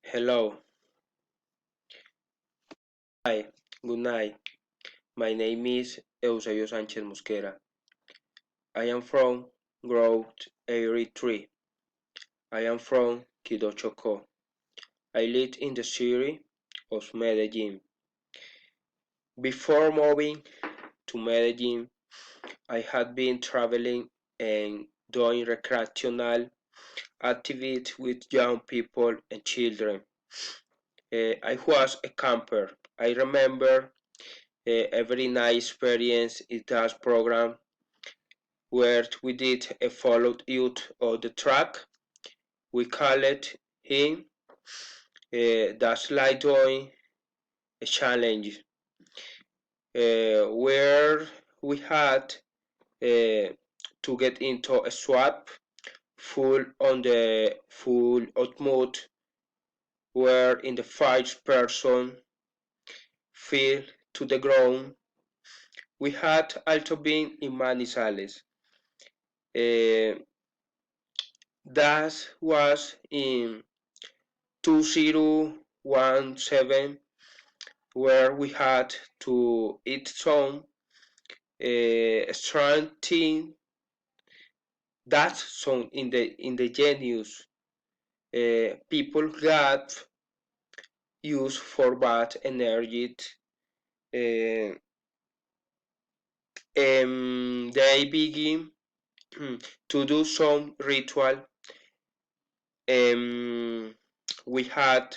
Hello, hi, good night. My name is Eusebio Sanchez Mosquera. I am from Growth 83. I am from Quito, Chocó. I live in the city of Medellin. Before moving to Medellin, I had been traveling and doing recreational activities with young people and children. I was a camper. I remember every night experience in that program where we did a followed youth of the track. We called him that's like doing a challenge where we had to get into a swap full on the full of mode where in the first person fell to the ground. We had also been in Manizales. Uh, that was in 2017 where we had to eat some strengthening that some in the genius people got used for bad energy. Uh, they begin to do some ritual. Um, we had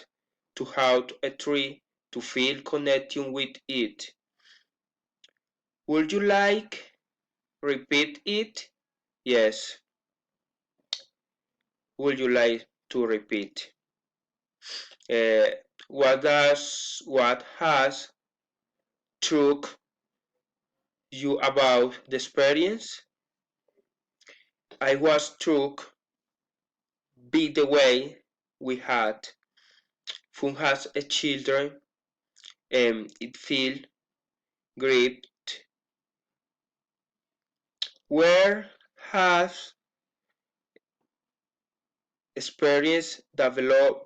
to hug a tree to feel connection with it. Would you like repeat it? Yes. Would you like to repeat? Uh, what has struck you about the experience? I was struck by the way we had fun as a children and it feel great. Where has experience developed?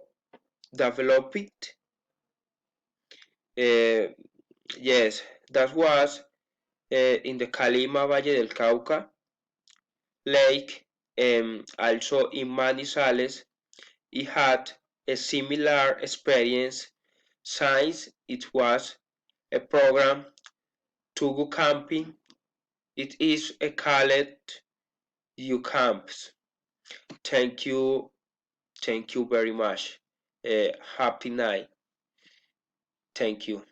Uh, yes, that was in the Calima Valle del Cauca lake, also in Manizales. He had a similar experience since it was a program to go camping. It is a called you camps. Thank you, thank you very much. Happy night. Thank you.